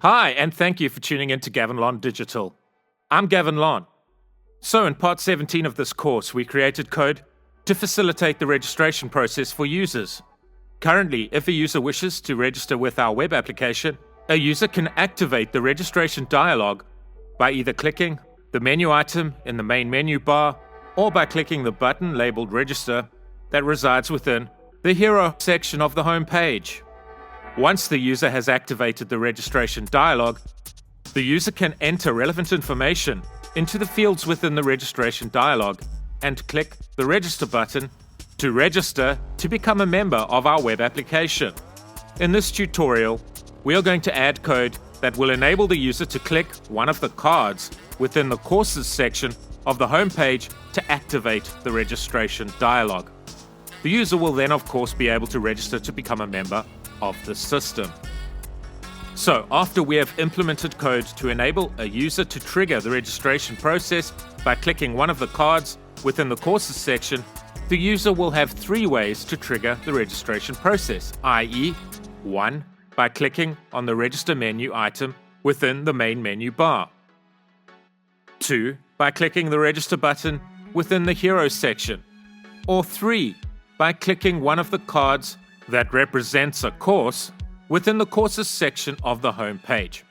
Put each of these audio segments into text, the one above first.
Hi, and thank you for tuning in to Gavin Lon Digital. I'm Gavin Lon. So in part 17 of this course, we created code to facilitate the registration process for users. Currently, if a user wishes to register with our web application, a user can activate the registration dialog by either clicking the menu item in the main menu bar or by clicking the button labeled Register that resides within the Hero section of the home page. Once the user has activated the registration dialog, the user can enter relevant information into the fields within the registration dialog and click the Register button to register to become a member of our web application. In this tutorial, we are going to add code that will enable the user to click one of the cards within the Courses section of the home page to activate the registration dialog. The user will then, of course, be able to register to become a member of the system. So, after we have implemented code to enable a user to trigger the registration process by clicking one of the cards within the Courses section, the user will have 3 ways to trigger the registration process, i.e., 1. By clicking on the Register menu item within the main menu bar. 2. By clicking the Register button within the Hero section. Or 3. By clicking one of the cards that represents a course within the Courses section of the home page.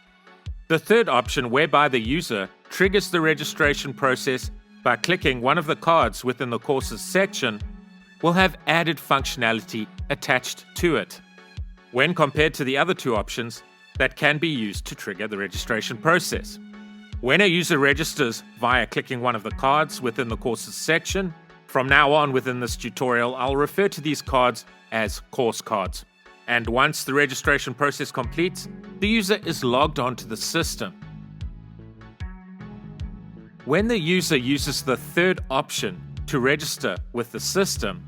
The third option, whereby the user triggers the registration process by clicking one of the cards within the Courses section, will have added functionality attached to it when compared to the other 2 options that can be used to trigger the registration process. When a user registers via clicking one of the cards within the Courses section, from now on within this tutorial, I'll refer to these cards as course cards. And once the registration process completes, the user is logged onto the system. When the user uses the third option to register with the system,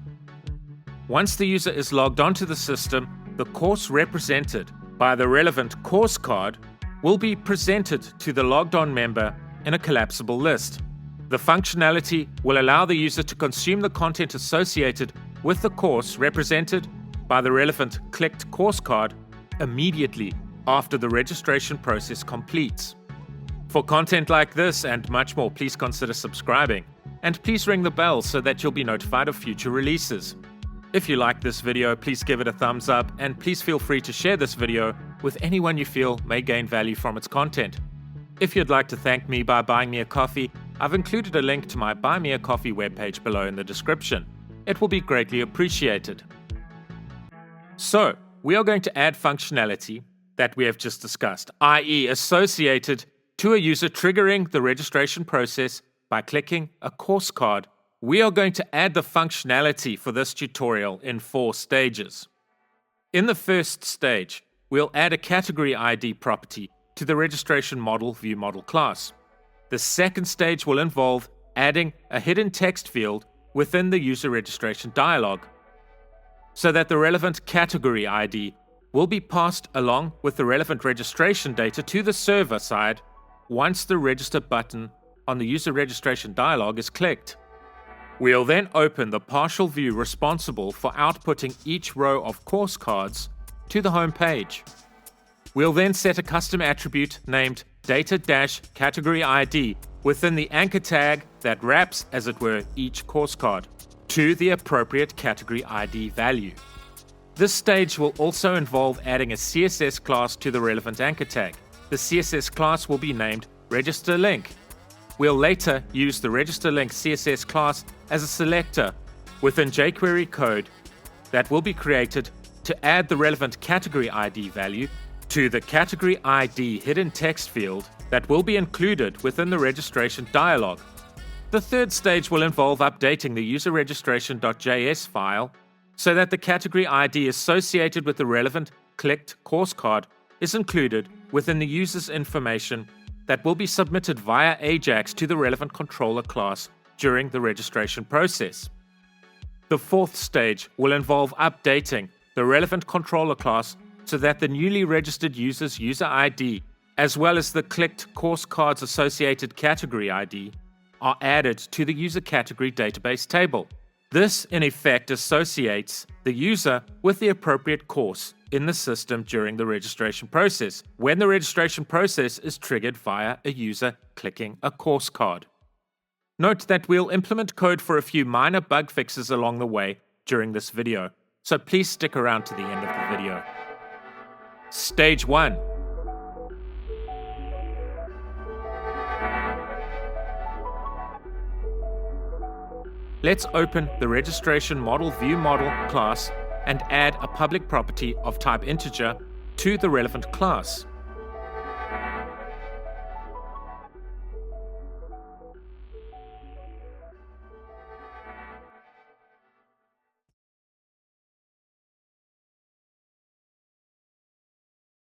once the user is logged onto the system, the course represented by the relevant course card will be presented to the logged on member in a collapsible list. The functionality will allow the user to consume the content associated with the course represented by the relevant clicked course card immediately after the registration process completes. For content like this and much more, please consider subscribing, and please ring the bell so that you'll be notified of future releases. If you like this video, please give it a thumbs up, and please feel free to share this video with anyone you feel may gain value from its content. If you'd like to thank me by buying me a coffee, I've included a link to my Buy Me a Coffee webpage below in the description. It will be greatly appreciated. So, we are going to add functionality that we have just discussed, i.e. associated to a user triggering the registration process by clicking a course card. We are going to add the functionality for this tutorial in 4 stages. In the first stage, we'll add a CategoryId property to the registration model viewModel class. The second stage will involve adding a hidden text field within the user registration dialog, so that the relevant category ID will be passed along with the relevant registration data to the server side once the Register button on the user registration dialog is clicked. We'll then open the partial view responsible for outputting each row of course cards to the home page. We'll then set a custom attribute named data-category-ID within the anchor tag that wraps, as it were, each course card to the appropriate category ID value. This stage will also involve adding a CSS class to the relevant anchor tag. The CSS class will be named RegisterLink. We'll later use the RegisterLink CSS class as a selector within jQuery code that will be created to add the relevant category ID value to the category ID hidden text field that will be included within the registration dialog. The third stage will involve updating the user registration.js file so that the category ID associated with the relevant clicked course card is included within the user's information that will be submitted via AJAX to the relevant controller class during the registration process. The fourth stage will involve updating the relevant controller class so that the newly registered user's user ID, as well as the clicked course card's associated category ID, are added to the user category database table. This, in effect, associates the user with the appropriate course in the system during the registration process, when the registration process is triggered via a user clicking a course card. Note that we'll implement code for a few minor bug fixes along the way during this video, so please stick around to the end of the video. Stage 1. Let's open the registration model view model class and add a public property of type integer to the relevant class.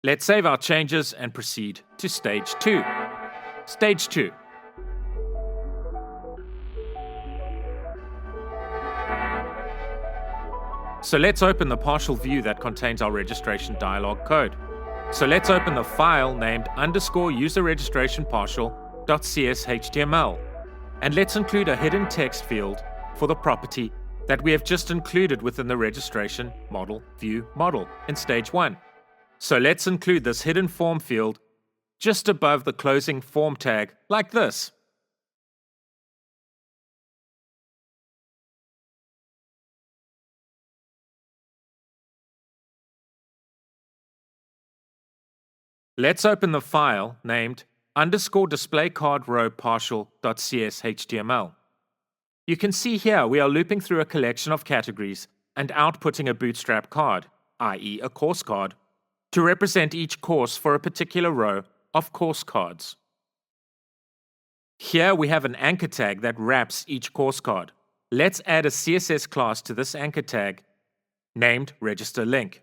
Let's save our changes and proceed to stage 2. Stage 2. So let's open the partial view that contains our registration dialog code. So let's open the file named _user_registration_partial.cshtml, and let's include a hidden text field for the property that we have just included within the registration model view model in stage 1. So let's include this hidden form field just above the closing form tag like this. Let's open the file named _displayCardRowPartial.cshtml. You can see here we are looping through a collection of categories and outputting a bootstrap card, i.e. a course card, to represent each course for a particular row of course cards. Here we have an anchor tag that wraps each course card. Let's add a CSS class to this anchor tag named registerLink.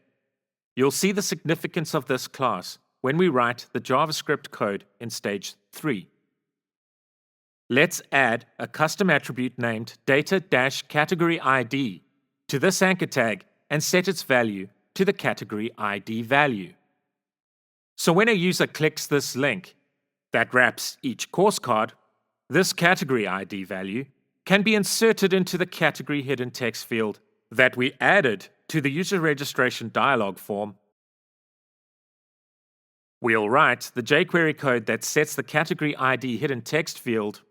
You'll see the significance of this class when we write the JavaScript code in stage 3. Let's add a custom attribute named data-categoryId to this anchor tag and set its value to the category ID value. So when a user clicks this link that wraps each course card, this category ID value can be inserted into the category hidden text field that we added to the user registration dialog form. We'll write the jQuery code that sets the category ID hidden text field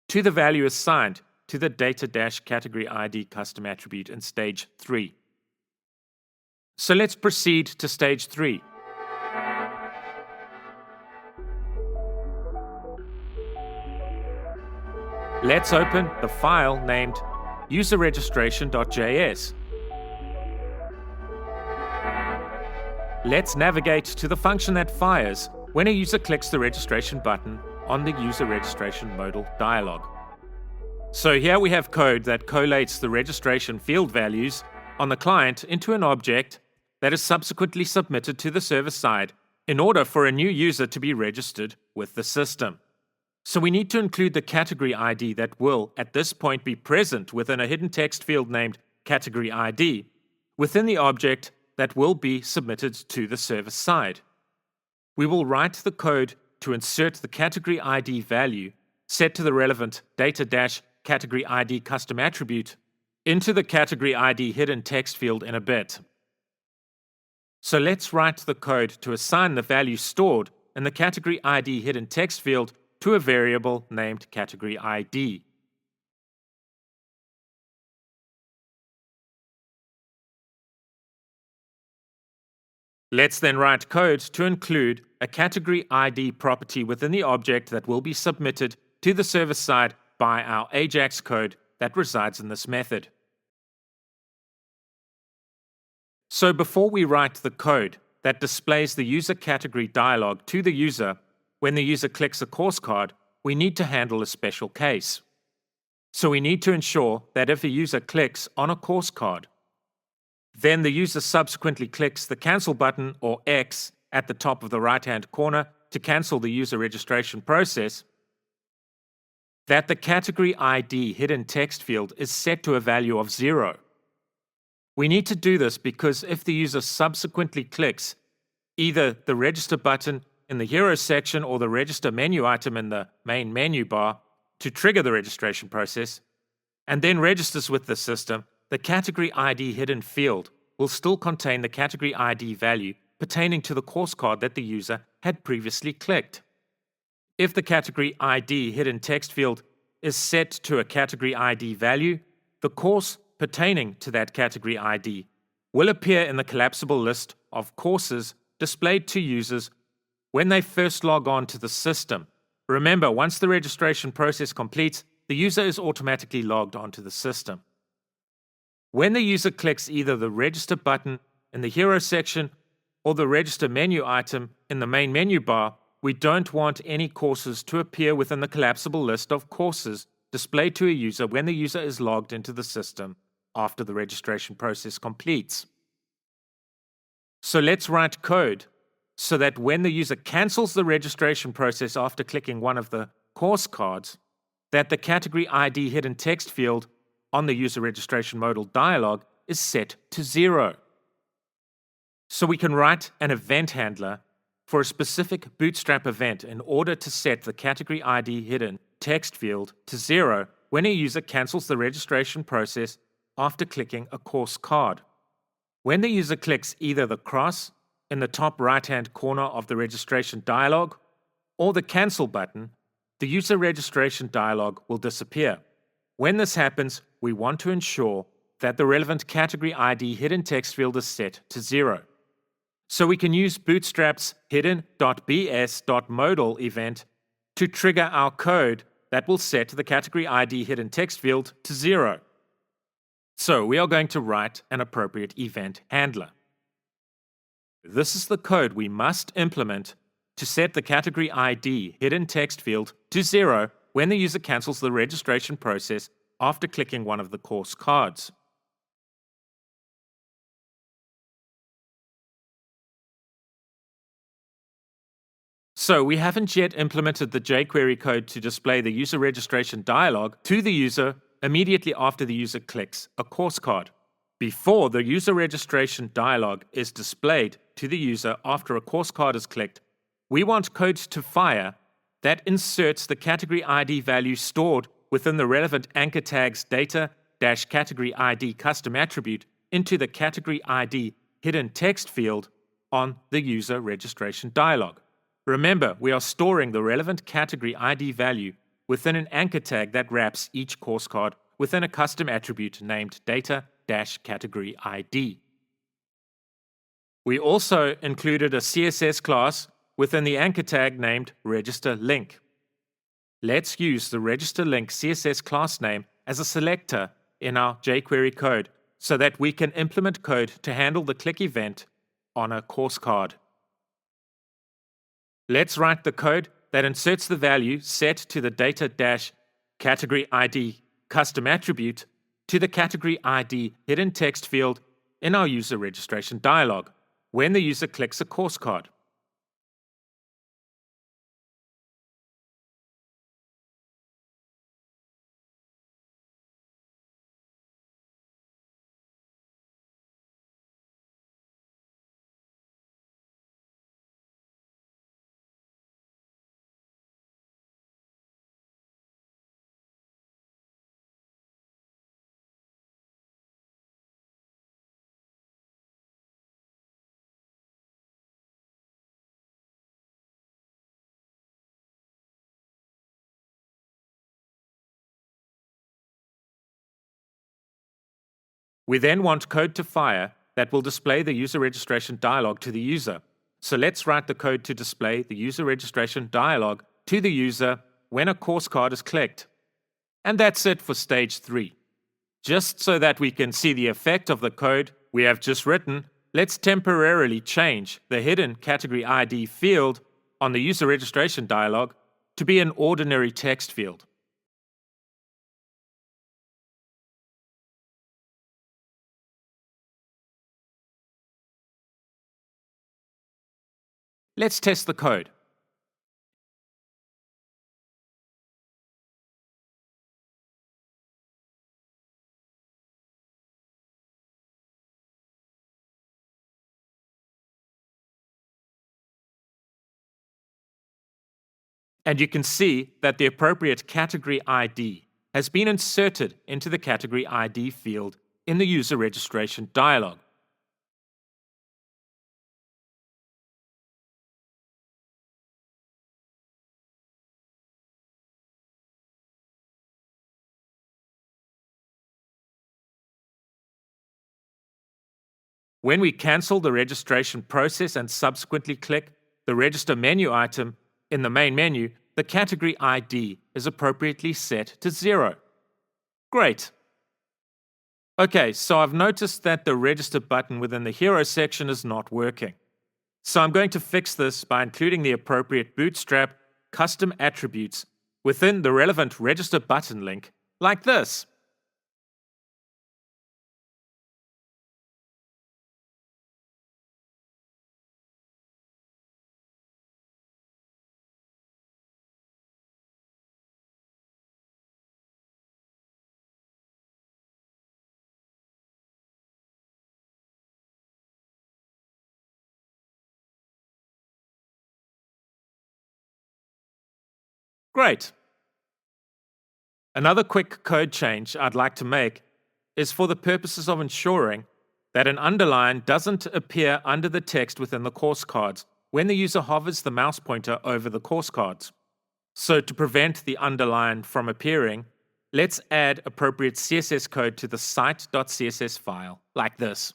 to the value assigned to the data-categoryId custom attribute in stage 3. So let's proceed to stage 3. Let's open the file named userregistration.js. Let's navigate to the function that fires when a user clicks the registration button on the user registration modal dialog. So here we have code that collates the registration field values on the client into an object that is subsequently submitted to the server side in order for a new user to be registered with the system. So we need to include the category ID that will, at this point, be present within a hidden text field named category ID within the object that will be submitted to the server side. We will write the code to insert the category ID value set to the relevant data-categoryId custom attribute into the category ID hidden text field in a bit. So let's write the code to assign the value stored in the category ID hidden text field to a variable named category ID. Let's then write code to include a category ID property within the object that will be submitted to the server side by our Ajax code that resides in this method. So before we write the code that displays the user category dialog to the user when the user clicks a course card, we need to handle a special case. So we need to ensure that if a user clicks on a course card, then the user subsequently clicks the cancel button or X at the top of the right-hand corner to cancel the user registration process, that the category ID hidden text field is set to a value of 0. We need to do this because if the user subsequently clicks either the register button in the hero section or the register menu item in the main menu bar to trigger the registration process, and then registers with the system, the category ID hidden field will still contain the category ID value pertaining to the course card that the user had previously clicked. If the category ID hidden text field is set to a category ID value, the course pertaining to that category ID will appear in the collapsible list of courses displayed to users when they first log on to the system. Remember, once the registration process completes, the user is automatically logged onto the system. When the user clicks either the Register button in the Hero section or the Register menu item in the main menu bar, we don't want any courses to appear within the collapsible list of courses displayed to a user when the user is logged into the system after the registration process completes. So let's write code so that when the user cancels the registration process after clicking one of the course cards, that the category ID hidden text field on the user registration modal dialog is set to 0. So we can write an event handler for a specific Bootstrap event in order to set the category ID hidden text field to 0 when a user cancels the registration process after clicking a course card. When the user clicks either the cross in the top right-hand corner of the registration dialog or the cancel button, the user registration dialog will disappear. When this happens, we want to ensure that the relevant category ID hidden text field is set to 0. So we can use Bootstrap's hidden.bs.modal event to trigger our code that will set the category ID hidden text field to 0. So we are going to write an appropriate event handler. This is the code we must implement to set the category ID hidden text field to 0 when the user cancels the registration process after clicking one of the course cards. So we haven't yet implemented the jQuery code to display the user registration dialog to the user immediately after the user clicks a course card. Before the user registration dialog is displayed to the user after a course card is clicked, we want code to fire that inserts the category ID value stored within the relevant anchor tag's data-category ID custom attribute into the category ID hidden text field on the user registration dialog. Remember, we are storing the relevant category ID value within an anchor tag that wraps each course card within a custom attribute named data-category ID. We also included a CSS class within the anchor tag named register link. Let's use the register link CSS class name as a selector in our jQuery code so that we can implement code to handle the click event on a course card. Let's write the code that inserts the value set to the data-category ID custom attribute to the category ID hidden text field in our user registration dialog when the user clicks a course card. We then want code to fire that will display the user registration dialog to the user. So let's write the code to display the user registration dialog to the user when a course card is clicked. And that's it for stage 3. Just so that we can see the effect of the code we have just written, let's temporarily change the hidden category ID field on the user registration dialog to be an ordinary text field. Let's test the code. And you can see that the appropriate category ID has been inserted into the category ID field in the user registration dialog. When we cancel the registration process and subsequently click the Register menu item in the main menu, the category ID is appropriately set to 0. Great. Okay, so I've noticed that the Register button within the Hero section is not working. So I'm going to fix this by including the appropriate Bootstrap custom attributes within the relevant Register button link, like this. Great. Another quick code change I'd like to make is for the purposes of ensuring that an underline doesn't appear under the text within the course cards when the user hovers the mouse pointer over the course cards. So to prevent the underline from appearing, let's add appropriate CSS code to the site.css file, like this.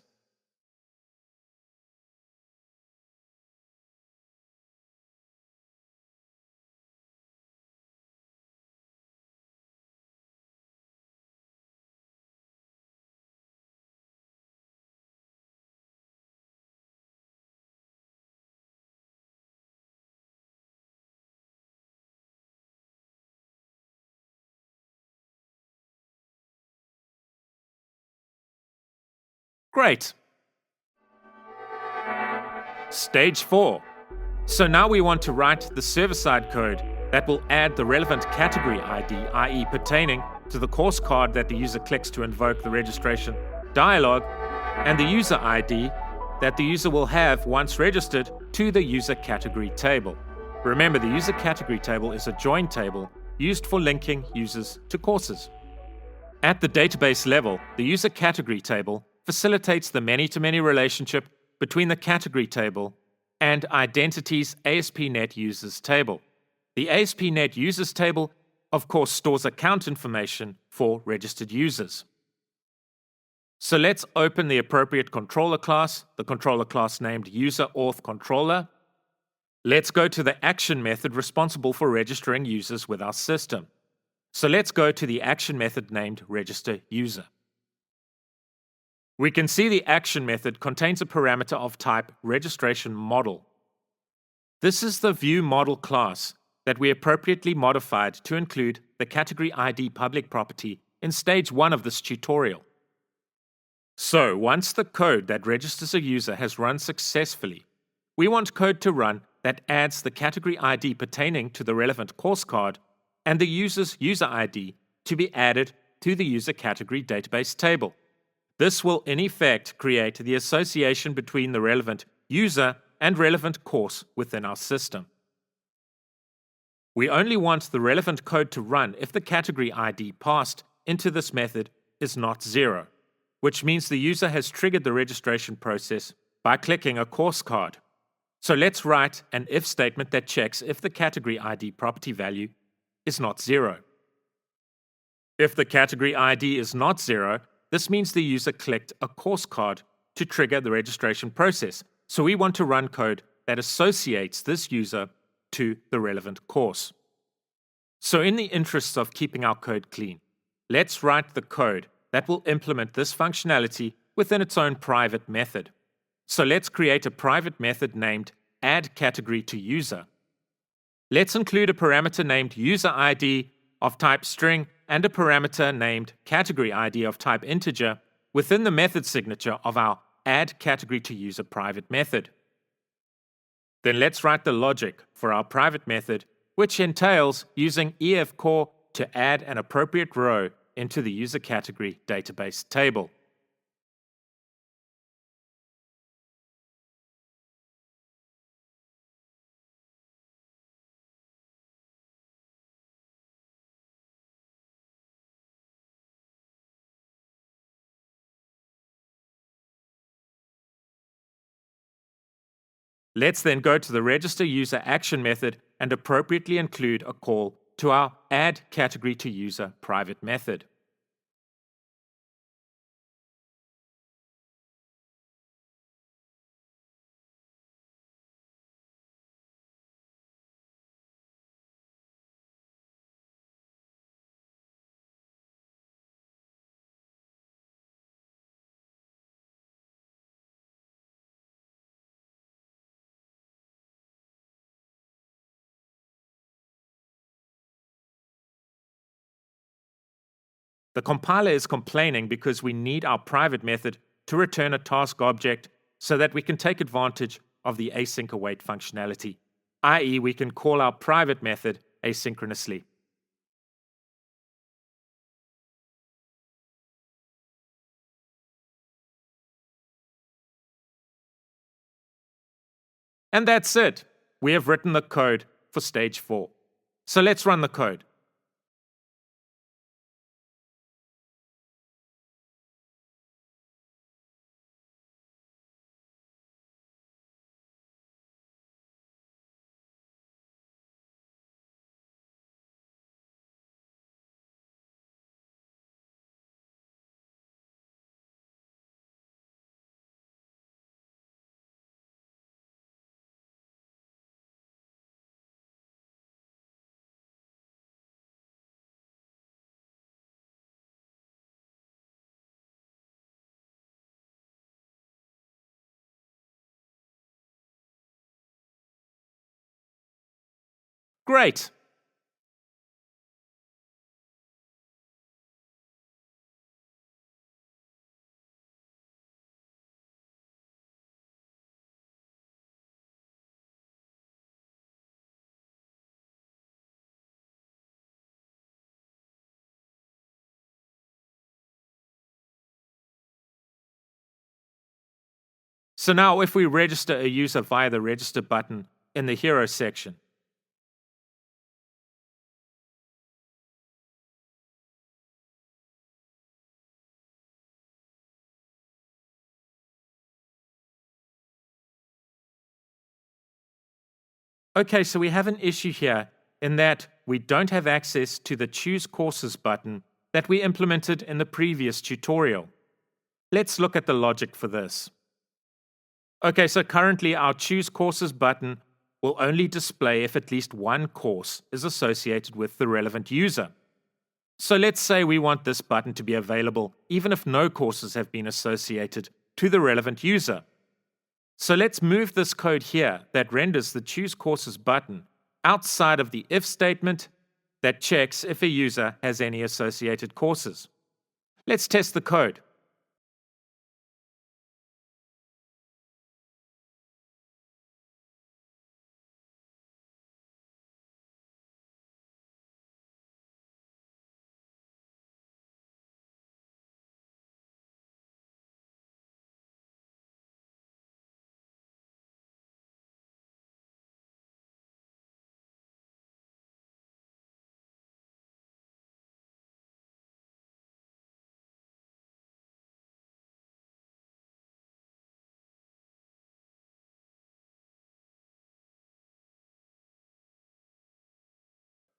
Great. Stage 4. So now we want to write the server-side code that will add the relevant category ID, i.e. pertaining to the course card that the user clicks to invoke the registration dialog, and the user ID that the user will have once registered to the user category table. Remember, the user category table is a join table used for linking users to courses. At the database level, the user category table facilitates the many-to-many relationship between the category table and Identity's ASP.NET Users table. The ASP.NET Users table, of course, stores account information for registered users. So let's open the appropriate controller class, the controller class named UserAuthController. Let's go to the action method responsible for registering users with our system. So let's go to the action method named registerUser. We can see the action method contains a parameter of type registrationModel. This is the viewModel class that we appropriately modified to include the CategoryId public property in stage 1 of this tutorial. So once the code that registers a user has run successfully, we want code to run that adds the category ID pertaining to the relevant course card and the user's user ID to be added to the user category database table. This will in effect create the association between the relevant user and relevant course within our system. We only want the relevant code to run if the category ID passed into this method is not 0, which means the user has triggered the registration process by clicking a course card. So let's write an if statement that checks if the category ID property value is not 0. If the category ID is not 0, this means the user clicked a course card to trigger the registration process. So we want to run code that associates this user to the relevant course. So in the interests of keeping our code clean, let's write the code that will implement this functionality within its own private method. So let's create a private method named Add CategoryId. Let's include a parameter named UserId of type string and a parameter named CategoryId of type integer within the method signature of our Add CategoryId private method. Then let's write the logic for our private method, which entails using EFCore to add an appropriate row into the user category database table. Let's then go to the registerUser action method and appropriately include a call to our Add CategoryId private method. The compiler is complaining because we need our private method to return a task object so that we can take advantage of the async await functionality, i.e. we can call our private method asynchronously. And that's it. We have written the code for stage 4. So let's run the code. Great. So now if we register a user via the register button in the hero section, okay, so we have an issue here in that we don't have access to the Choose Courses button that we implemented in the previous tutorial. Let's look at the logic for this. Okay, so currently our Choose Courses button will only display if at least one course is associated with the relevant user. So let's say we want this button to be available even if no courses have been associated to the relevant user. So let's move this code here that renders the Choose Courses button outside of the if statement that checks if a user has any associated courses. Let's test the code.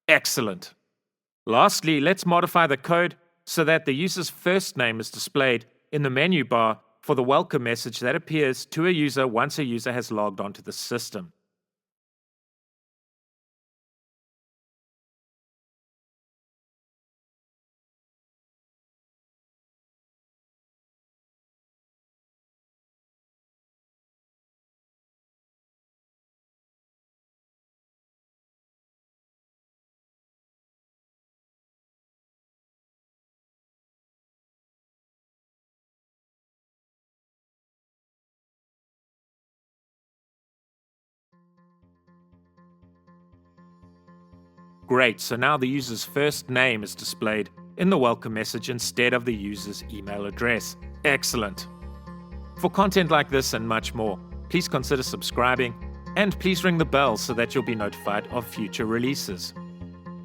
Excellent. Lastly, let's modify the code so that the user's first name is displayed in the menu bar for the welcome message that appears to a user once a user has logged onto the system. Great, so now the user's first name is displayed in the welcome message instead of the user's email address. Excellent. For content like this and much more, please consider subscribing and please ring the bell so that you'll be notified of future releases.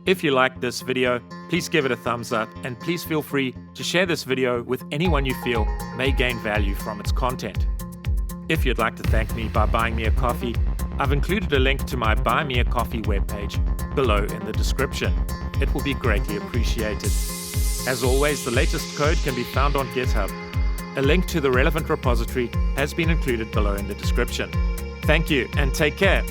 If you liked this video, please give it a thumbs up and please feel free to share this video with anyone you feel may gain value from its content. If you'd like to thank me by buying me a coffee, I've included a link to my Buy Me a Coffee webpage below in the description. It will be greatly appreciated. As always, the latest code can be found on GitHub. A link to the relevant repository has been included below in the description. Thank you and take care.